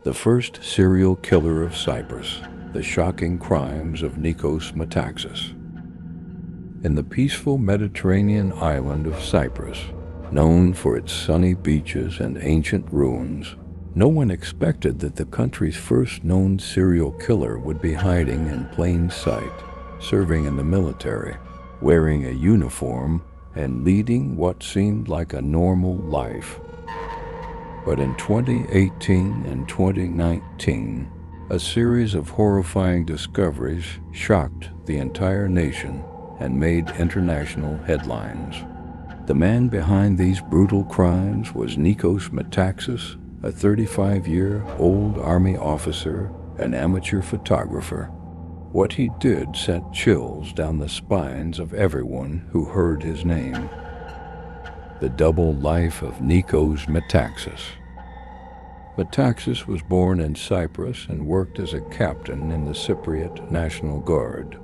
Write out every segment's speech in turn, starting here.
The first serial killer of Cyprus, the shocking crimes of Nicos Metaxas. In the peaceful Mediterranean island of Cyprus, known for its sunny beaches and ancient ruins, no one expected that the country's first known serial killer would be hiding in plain sight, serving in the military, wearing a uniform, and leading what seemed like a normal life. But in 2018 and 2019, a series of horrifying discoveries shocked the entire nation and made international headlines. The man behind these brutal crimes was Nicos Metaxas, a 35-year-old army officer and amateur photographer. What he did sent chills down the spines of everyone who heard his name. The double life of Nicos Metaxas. Metaxas was born in Cyprus and worked as a captain in the Cypriot National Guard.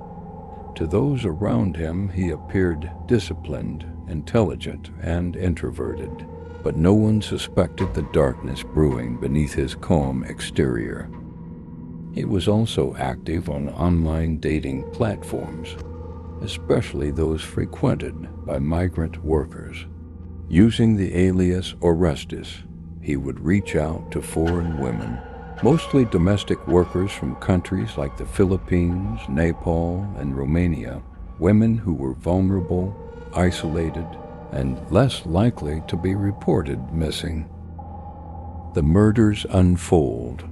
To those around him, he appeared disciplined, intelligent, and introverted, but no one suspected the darkness brewing beneath his calm exterior. He was also active on online dating platforms, especially those frequented by migrant workers. Using the alias Orestes, he would reach out to foreign women, mostly domestic workers from countries like the Philippines, Nepal, and Romania, women who were vulnerable, isolated, and less likely to be reported missing. The murders unfold.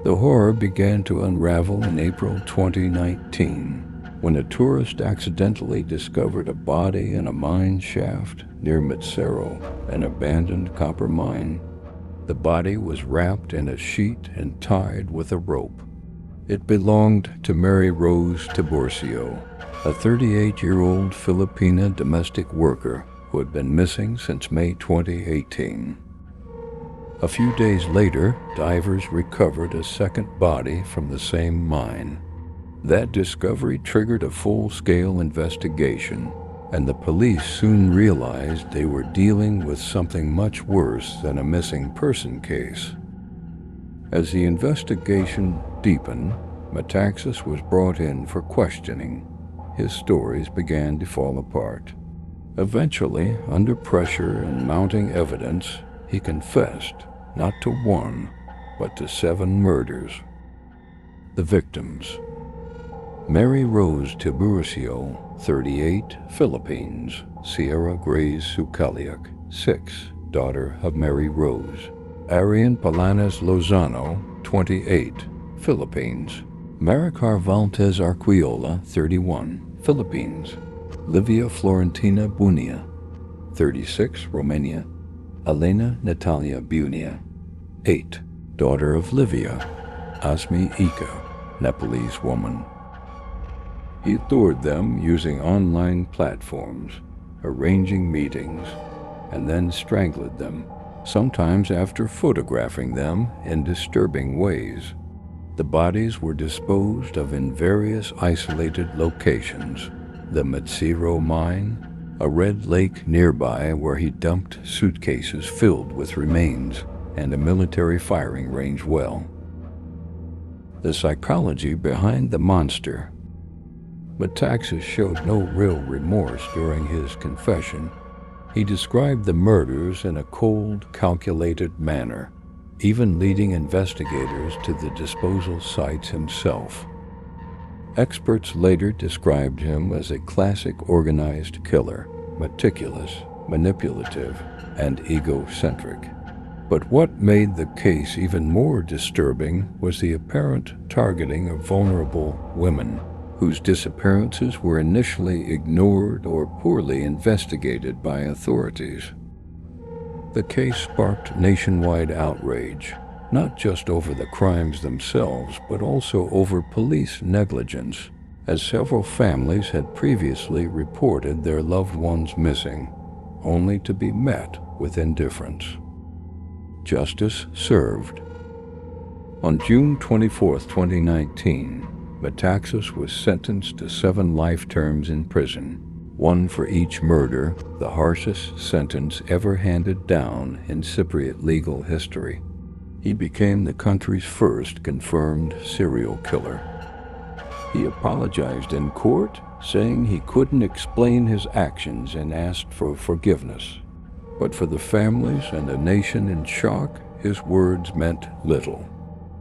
The horror began to unravel in April 2019, when a tourist accidentally discovered a body in a mine shaft near Mitsero, an abandoned copper mine. The body was wrapped in a sheet and tied with a rope. It belonged to Mary Rose Tiburcio, a 38-year-old Filipina domestic worker who had been missing since May 2018. A few days later, divers recovered a second body from the same mine. That discovery triggered a full-scale investigation, and the police soon realized they were dealing with something much worse than a missing person case. As the investigation deepened, Metaxas was brought in for questioning. His stories began to fall apart. Eventually, under pressure and mounting evidence, he confessed not to one, but to 7 murders. The victims: Mary Rose Tiburcio, 38, Philippines, Sierra Grace Sucaliac, 6, daughter of Mary Rose. Arian Palanas Lozano, 28, Philippines. Maricar Valtez Arquiola, 31, Philippines. Livia Florentina Bunia, 36, Romania. Elena Natalia Bunia, 8, daughter of Livia. Asmi Ika, Nepalese woman. He lured them using online platforms, arranging meetings, and then strangled them, sometimes after photographing them in disturbing ways. The bodies were disposed of in various isolated locations: the Mitsero mine, a red lake nearby where he dumped suitcases filled with remains, and a military firing range well. The psychology behind the monster. Metaxas showed no real remorse during his confession. He described the murders in a cold, calculated manner, even leading investigators to the disposal sites himself. Experts later described him as a classic organized killer, meticulous, manipulative, and egocentric. But what made the case even more disturbing was the apparent targeting of vulnerable women, whose disappearances were initially ignored or poorly investigated by authorities. The case sparked nationwide outrage, not just over the crimes themselves, but also over police negligence, as several families had previously reported their loved ones missing, only to be met with indifference. Justice served. On June 24, 2019, Metaxas was sentenced to 7 life terms in prison, 1 for each murder, the harshest sentence ever handed down in Cypriot legal history. He became the country's first confirmed serial killer. He apologized in court, saying he couldn't explain his actions and asked for forgiveness. But for the families and the nation in shock, his words meant little.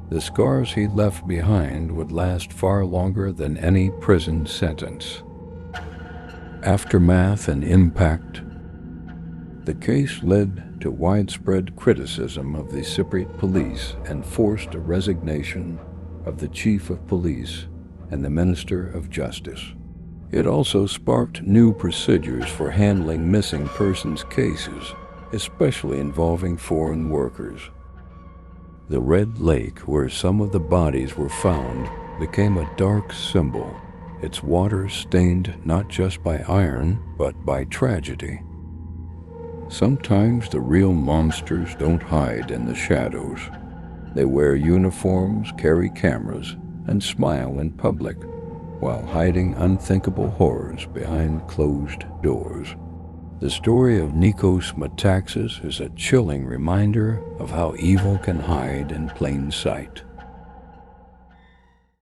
The scars he left behind would last far longer than any prison sentence. Aftermath and impact. The case led to widespread criticism of the Cypriot police and forced a resignation of the chief of police and the Minister of Justice. It also sparked new procedures for handling missing persons cases, especially involving foreign workers. The Red Lake, where some of the bodies were found, became a dark symbol, its waters stained not just by iron, but by tragedy. Sometimes the real monsters don't hide in the shadows. They wear uniforms, carry cameras, and smile in public, while hiding unthinkable horrors behind closed doors. The story of Nicos Metaxas is a chilling reminder of how evil can hide in plain sight.